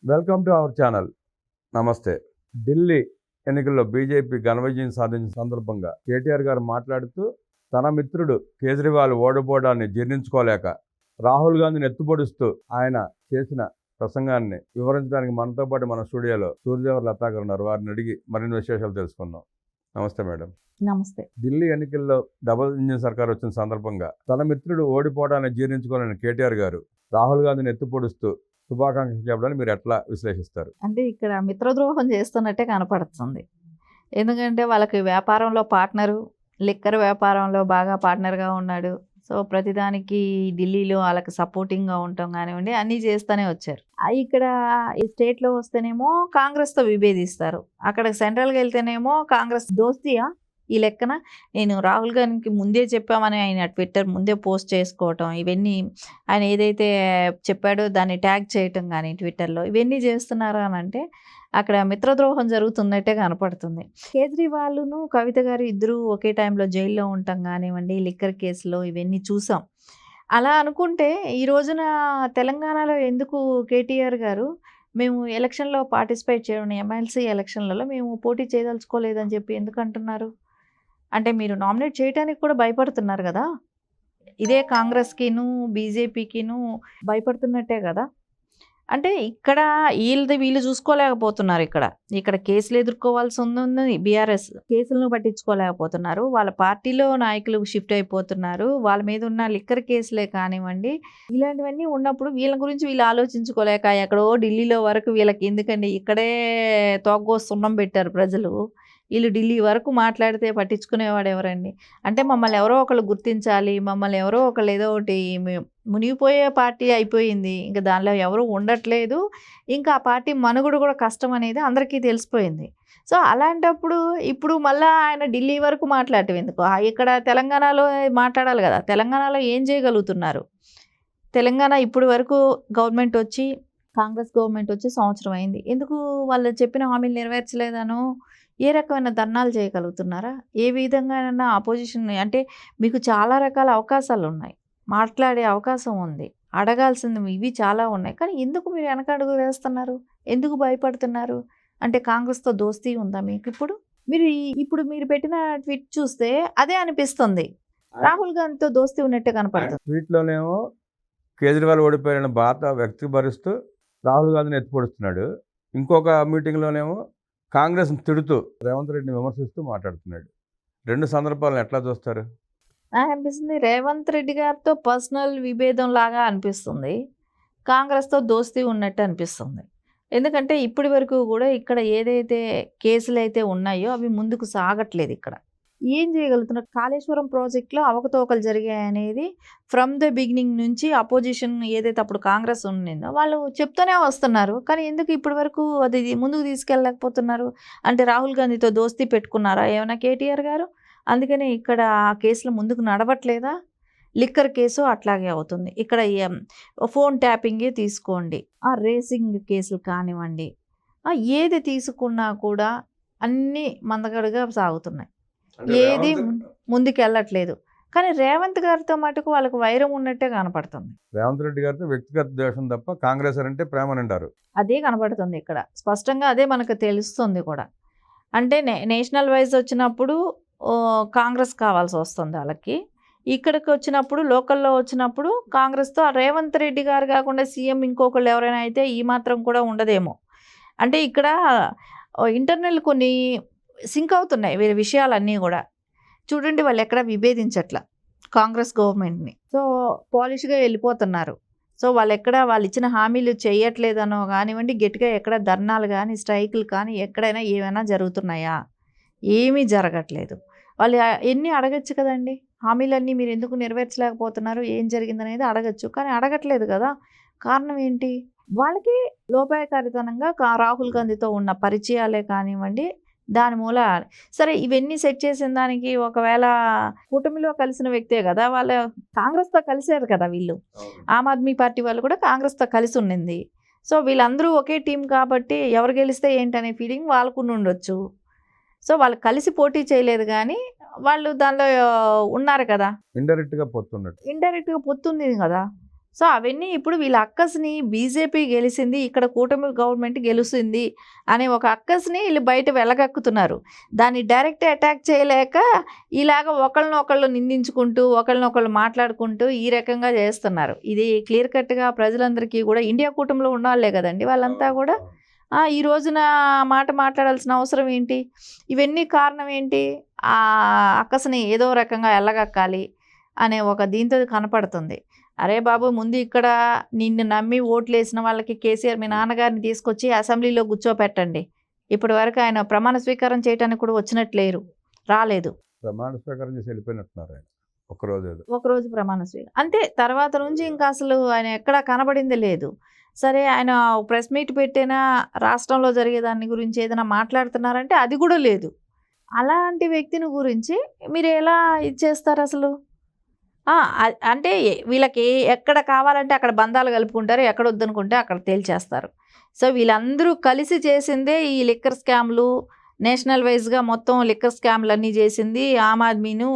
Welcome to our channel. నమస్తే. ఢిల్లీ ఎన్నికల్లో BJP ఘన విజయం సాధించిన సందర్భంగా కేటీఆర్ గారు మాట్లాడుతూ తన మిత్రుడు కేజ్రీవాల్ ఓడిపోవడాన్ని జీర్ణించుకోలేక రాహుల్ గాంధీని ఎత్తుపొడుస్తూ ఆయన చేసిన ప్రసంగాన్ని వివరించడానికి మనతో పాటు మన స్టూడియోలో సూర్యదేవర్ లతా గారు ఉన్నారు. వారిని అడిగి మరిన్ని విశేషాలు తెలుసుకుందాం. నమస్తే మేడం. నమస్తే. ఢిల్లీ ఎన్నికల్లో డబుల్ ఇంజిన్ సర్కార్ వచ్చిన సందర్భంగా తన మిత్రుడు ఓడిపోవడాన్ని జీర్ణించుకోలేని కేటీఆర్ గారు రాహుల్ గాంధీని ఎత్తుపొడుస్తూ శుభాకాంక్షలు చెప్పడానికి మీరు ఎట్లా విశ్లేషిస్తారు? అంటే ఇక్కడ మిత్రద్రోహం చేస్తున్నట్టే కనపడుతుంది. ఎందుకంటే వాళ్ళకి వ్యాపారంలో పార్ట్నరు, లిక్కర్ వ్యాపారంలో బాగా పార్ట్నర్గా ఉన్నాడు. సో ప్రతిదానికి ఢిల్లీలో వాళ్ళకి సపోర్టింగ్గా ఉండటం కానివ్వండి అన్నీ చేస్తూనే వచ్చారు. ఇక్కడ ఈ స్టేట్లో వస్తేనేమో కాంగ్రెస్తో విభేదిస్తారు, అక్కడ సెంట్రల్కి వెళ్తేనేమో కాంగ్రెస్ దోస్తీయా ఈ లెక్కన. నేను రాహుల్ గాంధీకి ముందే చెప్పామని ఆయన ట్విట్టర్ ముందే పోస్ట్ చేసుకోవటం, ఇవన్నీ ఆయన ఏదైతే చెప్పాడో దాన్ని ట్యాగ్ చేయటం కానీ ట్విట్టర్లో ఇవన్నీ చేస్తున్నారా అని అంటే అక్కడ మిత్రద్రోహం జరుగుతున్నట్టే కనపడుతుంది. కేజ్రీవాల్ను కవిత గారు ఇద్దరు ఒకే టైంలో జైల్లో ఉండటం కానివ్వండి, లిక్కర్ కేసులో ఇవన్నీ చూసాం. అలా అనుకుంటే ఈ రోజున తెలంగాణలో ఎందుకు కేటీఆర్ గారు మేము ఎలక్షన్లో పార్టిసిపేట్ చేయడం, ఎమ్మెల్సీ ఎలక్షన్లలో మేము పోటీ చేయదలుచుకోలేదని చెప్పి ఎందుకు అంటున్నారు? అంటే మీరు నామినేట్ చేయడానికి కూడా భయపడుతున్నారు కదా. ఇదే కాంగ్రెస్కిను బీజేపీకిను భయపడుతున్నట్టే కదా. అంటే ఇక్కడ వీళ్ళు చూసుకోలేకపోతున్నారు. ఇక్కడ కేసులు ఎదుర్కోవాల్సి ఉంది. బీఆర్ఎస్ కేసులను పట్టించుకోలేకపోతున్నారు. వాళ్ళ పార్టీలో నాయకులు షిఫ్ట్ అయిపోతున్నారు. వాళ్ళ మీద ఉన్న లిక్కర్ కేసులే కానివ్వండి ఇలాంటివన్నీ ఉన్నప్పుడు వీళ్ళ గురించి వీళ్ళు ఆలోచించుకోలేక ఎక్కడో ఢిల్లీలో వరకు వీళ్ళకి ఎందుకండి, ఇక్కడే తోగ్గో సున్నం పెట్టారు ప్రజలు. వీళ్ళు ఢిల్లీ వరకు మాట్లాడితే పట్టించుకునేవాడు ఎవరండి? అంటే మమ్మల్ని ఎవరో ఒకళ్ళు గుర్తించాలి, మమ్మల్ని ఎవరో ఒకళ్ళు ఏదో ఒకటి మునిగిపోయే పార్టీ అయిపోయింది, ఇంకా దానిలో ఎవరు ఉండట్లేదు, ఇంకా ఆ పార్టీ మనుగడ కూడా కష్టం అనేది అందరికీ తెలిసిపోయింది. సో అలాంటప్పుడు ఇప్పుడు మళ్ళీ ఆయన ఢిల్లీ వరకు మాట్లాడటం ఎందుకు? ఇక్కడ తెలంగాణలో మాట్లాడాలి కదా. తెలంగాణలో ఏం చేయగలుగుతున్నారు? తెలంగాణ ఇప్పుడు వరకు గవర్నమెంట్ వచ్చి, కాంగ్రెస్ గవర్నమెంట్ వచ్చి సంవత్సరం అయింది. ఎందుకు వాళ్ళు చెప్పిన హామీలు నెరవేర్చలేదనో ఏ రకమైన ధర్నాలు చేయగలుగుతున్నారా? ఏ విధంగానైనా ఆపోజిషన్ అంటే మీకు చాలా రకాల అవకాశాలు ఉన్నాయి, మాట్లాడే అవకాశం ఉంది, అడగాల్సింది ఇవి చాలా ఉన్నాయి. కానీ ఎందుకు మీరు వెనకడుగు వేస్తున్నారు? ఎందుకు భయపడుతున్నారు? అంటే కాంగ్రెస్తో దోస్తీ ఉందా మీకు? ఇప్పుడు మీరు పెట్టిన ట్వీట్ చూస్తే అదే అనిపిస్తుంది. రాహుల్ గాంధీతో దోస్తీ ఉన్నట్టే కనపడుతుంది. ట్వీట్లోనేమో కేజ్రీవాల్ ఓడిపోయిన బాధ వ్యక్తపరుస్తూ రాహుల్ గాంధీని ఎత్తుపడుస్తున్నాడు. ఇంకొక మీటింగ్లోనేమో కాంగ్రెస్ని తిడుతూ రేవంత్ రెడ్డిని విమర్శిస్తూ మాట్లాడుతున్నాడు. రెండు సందర్భాలను ఎట్లా చూస్తారు? నాకు అనిపిస్తుంది రేవంత్ రెడ్డి గారితో పర్సనల్ విభేదం లాగా అనిపిస్తుంది, కాంగ్రెస్తో దోస్తీ ఉన్నట్టు అనిపిస్తుంది. ఎందుకంటే ఇప్పటి వరకు కూడా ఇక్కడ ఏదైతే కేసులు అయితే ఉన్నాయో అవి ముందుకు సాగట్లేదు. ఇక్కడ ఏం చేయగలుగుతున్నారు? కాళేశ్వరం ప్రాజెక్టులో అవకతవకలు జరిగాయనేది ఫ్రమ్ ద బిగినింగ్ నుంచి అపోజిషన్ ఏదైతే అప్పుడు కాంగ్రెస్ ఉండిందో వాళ్ళు చెప్తూనే వస్తున్నారు. కానీ ఎందుకు ఇప్పటి వరకు అది ముందుకు తీసుకెళ్ళలేకపోతున్నారు? అంటే రాహుల్ గాంధీతో దోస్తీ పెట్టుకున్నారా ఏమైనా కేటీఆర్ గారు? అందుకనే ఇక్కడ ఆ కేసులు ముందుకు నడవట్లేదా? లిక్కర్ కేసు అట్లాగే అవుతుంది. ఇక్కడ ఫోన్ ట్యాపింగే తీసుకోండి, ఆ రేసింగ్ కేసులు కానివ్వండి, ఏది తీసుకున్నా కూడా అన్నీ మందగడుగా సాగుతున్నాయి, ఏది ముందుకు వెళ్ళట్లేదు. కానీ రేవంత్ గారితో మటుకు వాళ్ళకు వైరం ఉన్నట్టే కనపడుతుంది. రేవంత్ రెడ్డి గారితో వ్యక్తిగత ద్వేషం తప్ప కాంగ్రెస్ అంటే ప్రేమని అంటారు. అదే కనపడుతుంది ఇక్కడ స్పష్టంగా, అదే మనకు తెలుస్తుంది కూడా. అంటే నేషనల్ వైజ్ వచ్చినప్పుడు కాంగ్రెస్ కావాల్సి వస్తుంది వాళ్ళకి, ఇక్కడికి వచ్చినప్పుడు లోకల్లో వచ్చినప్పుడు కాంగ్రెస్తో రేవంత్ రెడ్డి గారు కాకుండా సీఎం ఇంకొకళ్ళు ఎవరైనా అయితే ఈ మాత్రం కూడా ఉండదేమో. అంటే ఇక్కడ ఇంటర్నల్ కొన్ని సింక్ అవుతున్నాయి వీరి విషయాలన్నీ కూడా. చూడండి, వాళ్ళు ఎక్కడ విభేదించట్ల కాంగ్రెస్ గవర్నమెంట్ని. సో పాలిష్గా వెళ్ళిపోతున్నారు. సో వాళ్ళు ఇచ్చిన హామీలు చేయట్లేదనో కానివ్వండి, గట్టిగా ఎక్కడ ధర్నాలు కానీ స్ట్రైకులు కానీ ఎక్కడైనా ఏమైనా జరుగుతున్నాయా? ఏమీ జరగట్లేదు. వాళ్ళు ఎన్ని అడగచ్చు కదండి, హామీలన్నీ మీరు ఎందుకు నెరవేర్చలేకపోతున్నారు, ఏం జరిగిందనేది అడగచ్చు. కానీ అడగట్లేదు కదా. కారణం ఏంటి? వాళ్ళకి లోపాయకారితనంగా రాహుల్ గాంధీతో ఉన్న పరిచయాలే కానివ్వండి, దాని మూల. సరే, ఇవన్నీ సెట్ చేసిన దానికి ఒకవేళ కూటమిలో కలిసిన వ్యక్తే కదా, వాళ్ళ కాంగ్రెస్తో కలిసారు కదా వీళ్ళు. ఆమ్ ఆద్మీ పార్టీ వాళ్ళు కూడా కాంగ్రెస్తో కలిసి ఉండింది. సో వీళ్ళందరూ ఒకే టీం కాబట్టి ఎవరు గెలిస్తే ఏంటనే ఫీలింగ్ వాళ్ళకు ఉండొచ్చు. సో వాళ్ళు కలిసి పోటీ చేయలేదు కానీ వాళ్ళు దానిలో ఉన్నారు కదా. ఇండైరెక్ట్గా పొత్తుంది కదా. సో అవన్నీ ఇప్పుడు వీళ్ళ అక్కస్ని బీజేపీ గెలిచింది, ఇక్కడ కూటమి గవర్నమెంట్ గెలుస్తుంది అనే ఒక అక్కస్ని వీళ్ళు బయట వెలగక్కుతున్నారు. దాన్ని డైరెక్ట్ అటాక్ చేయలేక ఇలాగ ఒకళ్ళనొకళ్ళు నిందించుకుంటూ, ఒకళ్ళనొకళ్ళు మాట్లాడుకుంటూ ఈ రకంగా చేస్తున్నారు. ఇది క్లియర్ కట్గా ప్రజలందరికీ కూడా ఇండియా కూటమిలో ఉన్నవాళ్లే కదండి వాళ్ళంతా కూడా. ఈ రోజున మాట మాట్లాడాల్సిన అవసరం ఏంటి? ఇవన్నీ కారణం ఏంటి? ఆ అక్కస్ని ఏదో రకంగా ఎల్లగక్కాలి అనే ఒక దీంతో కనపడుతుంది. అరే బాబు, ముందు ఇక్కడ నిన్ను నమ్మి ఓట్లు వేసిన వాళ్ళకి కేసీఆర్ మీ నాన్నగారిని తీసుకొచ్చి అసెంబ్లీలో కూర్చోపెట్టండి. ఇప్పటి వరకు ఆయన ప్రమాణ స్వీకారం చేయడానికి కూడా వచ్చినట్లేరు, రాలేదు. ప్రమాణ స్వీకారం చేసి వెళ్ళిపోయినట్టున్నారు ఆయన ఒకరోజు ప్రమాణ స్వీకారం అంతే. తర్వాత నుంచి ఇంకా అసలు ఆయన ఎక్కడా కనబడింది లేదు. సరే, ఆయన ప్రెస్ మీట్ పెట్టినా రాష్ట్రంలో జరిగే దాని గురించి ఏదైనా మాట్లాడుతున్నారంటే అది కూడా లేదు. అలాంటి వ్యక్తిని గురించి మీరు ఎలా ఇది చేస్తారు అసలు? అంటే వీళ్ళకి ఎక్కడ కావాలంటే అక్కడ బంధాలు కలుపుకుంటారు, ఎక్కడ వద్దనుకుంటే అక్కడ తేల్చేస్తారు. సో వీళ్ళందరూ కలిసి చేసిందే ఈ లిక్కర్ స్కామ్లు, నేషనల్ వైజ్గా మొత్తం లిక్కర్ స్కామ్లు అన్నీ చేసింది ఆమ్ ఆద్మీను.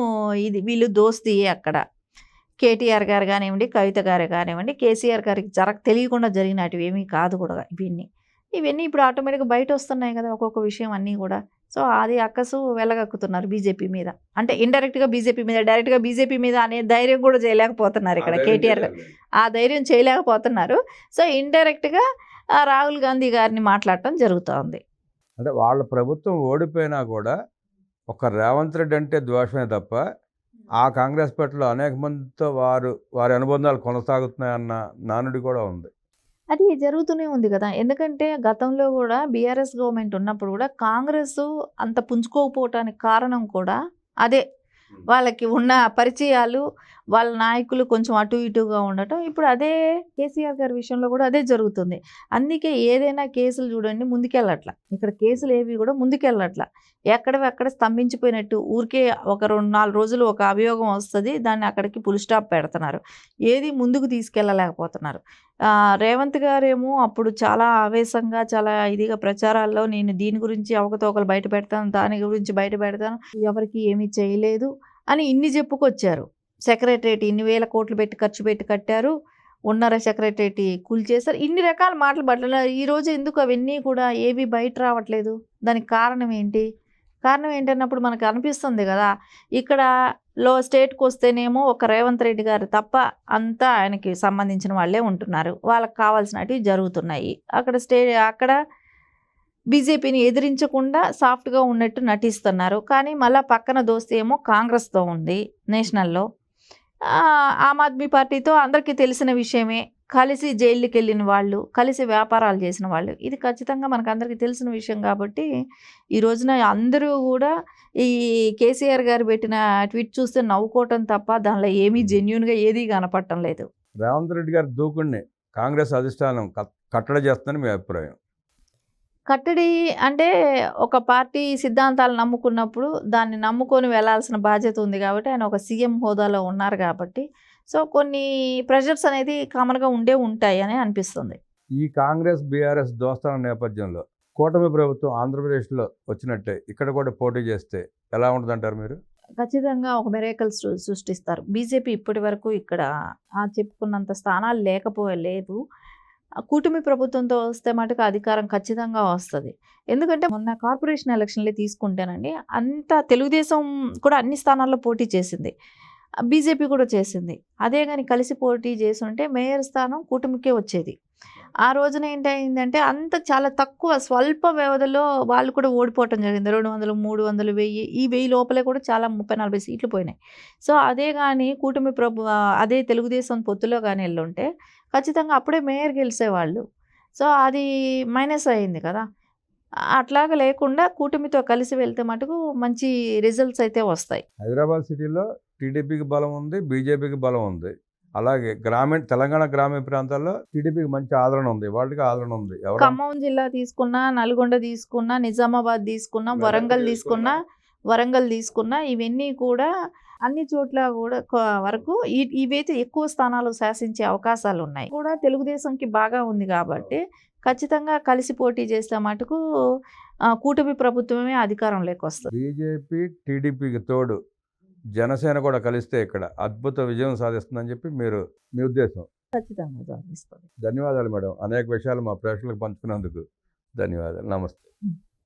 ఇది వీళ్ళు దోస్తీ అక్కడ కేటీఆర్ గారు కానివ్వండి, కవిత గారు కానివ్వండి, కేసీఆర్ గారికి తెలియకుండా జరిగినవి ఏమీ కాదు కూడా ఇవన్నీ ఇప్పుడు ఆటోమేటిక్గా బయట వస్తున్నాయి కదా ఒక్కొక్క విషయం అన్నీ కూడా. సో అది అక్కసు వెళ్ళగక్కుతున్నారు బీజేపీ మీద. అంటే ఇండైరెక్ట్గా బీజేపీ మీద, డైరెక్ట్గా బీజేపీ మీద అనే ధైర్యం కూడా చేయలేకపోతున్నారు ఇక్కడ కేటీఆర్ గారు. ఆ ధైర్యం చేయలేకపోతున్నారు. సో ఇండైరెక్ట్గా రాహుల్ గాంధీ గారిని మాట్లాడటం జరుగుతోంది. అంటే వాళ్ళ ప్రభుత్వం ఓడిపోయినా కూడా ఒక రేవంత్ రెడ్డి అంటే ద్వేషమే తప్ప ఆ కాంగ్రెస్ పార్టీలో అనేక మందితో వారి అనుబంధాలు కొనసాగుతున్నాయన్న నానుడి కూడా ఉంది. అది జరుగుతూనే ఉంది కదా. ఎందుకంటే గతంలో కూడా బీఆర్ఎస్ గవర్నమెంట్ ఉన్నప్పుడు కూడా కాంగ్రెస్ అంత పుంజుకోకపోవటానికి కారణం కూడా అదే. వాళ్ళకి ఉన్న పరిచయాలు, వాళ్ళ నాయకులు కొంచెం అటు ఇటుగా ఉండటం. ఇప్పుడు అదే కేసీఆర్ గారి విషయంలో కూడా అదే జరుగుతుంది. అందుకే ఏదైనా కేసులు చూడండి ముందుకెళ్ళట్ల. ఇక్కడ కేసులు ఏవి కూడా ముందుకెళ్ళట్ల. ఎక్కడెక్కడ స్తంభించిపోయినట్టు ఊరికే ఒక 2-4 రోజులు ఒక అభియోగం వస్తుంది, దాన్ని అక్కడికి ఫుల్ స్టాప్ పెడుతున్నారు. ఏది ముందుకు తీసుకెళ్ళలేకపోతున్నారు. రేవంత్ గారేమో అప్పుడు చాలా ఆవేశంగా, చాలా ఇదిగా ప్రచారాల్లో నేను దీని గురించి అవకతవకలు బయట పెడతాను, దాని గురించి బయట పెడతాను, ఎవరికి ఏమీ చేయలేదు అని ఇన్ని చెప్పుకొచ్చారు. సెక్రటరేట్ ఇన్ని వేల కోట్లు పెట్టి ఖర్చు పెట్టి కట్టారు, ఉన్నర సెక్రటరేట్ కూల్చేశారు, ఇన్ని రకాల మాటలు పట్ల ఈరోజు ఎందుకు అవన్నీ కూడా ఏవి బయట రావట్లేదు? దానికి కారణం ఏంటి? కారణం ఏంటన్నప్పుడు మనకు అనిపిస్తుంది కదా. ఇక్కడ స్టేట్కి వస్తేనేమో ఒక రేవంత్ రెడ్డి గారు తప్ప అంతా ఆయనకి సంబంధించిన వాళ్ళే ఉంటున్నారు, వాళ్ళకి కావాల్సినవి జరుగుతున్నాయి. అక్కడ బీజేపీని ఎదిరించకుండా సాఫ్ట్గా ఉన్నట్టు నటిస్తున్నారు. కానీ మళ్ళీ పక్కన దోస్తీ ఏమో కాంగ్రెస్తో ఉంది నేషనల్లో. ఆమ్ ఆద్మీ పార్టీతో అందరికీ తెలిసిన విషయమే. కలిసి జైలుకి వెళ్ళిన వాళ్ళు, కలిసి వ్యాపారాలు చేసిన వాళ్ళు, ఇది ఖచ్చితంగా మనకు అందరికీ తెలిసిన విషయం. కాబట్టి ఈ రోజున అందరూ కూడా ఈ కేసీఆర్ గారు పెట్టిన ట్వీట్ చూస్తే నవ్వుకోవటం తప్ప దానిలో ఏమీ జెన్యున్గా ఏదీ కనపడటం లేదు. రేవంత్ రెడ్డి గారి దూకుడిని కాంగ్రెస్ అధిష్టానం కట్టడి చేస్తుందని మీ అభిప్రాయం? కట్టడి అంటే ఒక పార్టీ సిద్ధాంతాలు నమ్ముకున్నప్పుడు దాన్ని నమ్ముకొని వెళ్ళాల్సిన బాధ్యత ఉంది. కాబట్టి ఆయన ఒక సీఎం హోదాలో ఉన్నారు కాబట్టి సో కొన్ని ప్రెషర్స్ అనేది కామన్గా ఉంటాయి అని అనిపిస్తుంది. ఈ కాంగ్రెస్ బీఆర్ఎస్ దోస్తాన నేపథ్యంలో కూటమి ప్రభుత్వం ఆంధ్రప్రదేశ్లో వచ్చినట్టే ఇక్కడ కూడా పోటీ చేస్తే ఎలా ఉంటుందంటారు మీరు? ఖచ్చితంగా ఒక మిరేకల్స్ సృష్టిస్తారు. బీజేపీ ఇప్పటి వరకు ఇక్కడ చెప్పుకున్నంత స్థానాలు లేదు. కూటమి ప్రభుత్వంతో వస్తే మటుకు అధికారం ఖచ్చితంగా వస్తుంది. ఎందుకంటే మొన్న కార్పొరేషన్ ఎలక్షన్లే తీసుకుంటేనండి, అంతా తెలుగుదేశం కూడా అన్ని స్థానాల్లో పోటీ చేసింది, బీజేపీ కూడా చేసింది. అదే కానీ కలిసి పోటీ చేసి ఉంటే మేయర్ స్థానం కూటమికే వచ్చేది. ఆ రోజున ఏంటంటే అంత చాలా తక్కువ స్వల్ప వ్యవధిలో వాళ్ళు కూడా ఓడిపోవటం జరిగింది. 200, 300, 1000 ఈ 1000 లోపలే కూడా చాలా 30-40 సీట్లు పోయినాయి. సో అదే కానీ కూటమి అదే తెలుగుదేశం పొత్తులో కానీ వెళ్ళుంటే ఖచ్చితంగా అప్పుడే మేయర్ గెలిచేవాళ్ళు. సో అది మైనస్ అయింది కదా. అట్లాగా లేకుండా కూటమితో కలిసి వెళ్తే మటుకు మంచి రిజల్ట్స్ అయితే వస్తాయి. హైదరాబాద్ సిటీలో టీడీపీకి బలం ఉంది, బీజేపీకి బలం ఉంది. అలాగే తెలంగాణ గ్రామీణ ప్రాంతాల్లో టీడీపీకి మంచి ఆదరణ ఉంది, వాళ్ళకి ఆదరణ ఉంది. ఖమ్మం జిల్లా తీసుకున్నా, నల్గొండ తీసుకున్నా, నిజామాబాద్ తీసుకున్నా, వరంగల్ తీసుకున్నా ఇవన్నీ కూడా అన్ని చోట్ల కూడా వరకు ఇవైతే ఎక్కువ స్థానాలు శాసించే అవకాశాలు ఉన్నాయి. కూడా తెలుగుదేశంకి బాగా ఉంది కాబట్టి ఖచ్చితంగా కలిసి పోటీ చేస్తే మటుకు కూటమి ప్రభుత్వమే అధికారంలోకి వస్తుంది. బీజేపీ టీడీపీకి తోడు జనసేన కూడా కలిస్తే ఇక్కడ అద్భుత విజయం సాధిస్తుందని చెప్పి మీ ఉద్దేశం? ఖచ్చితంగా జాబ్ ఇస్తుంది. ధన్యవాదాలు మేడం. అనేక విషయాలు మా ప్రేక్షకులకు పంచుకున్నందుకు ధన్యవాదాలు. నమస్తే.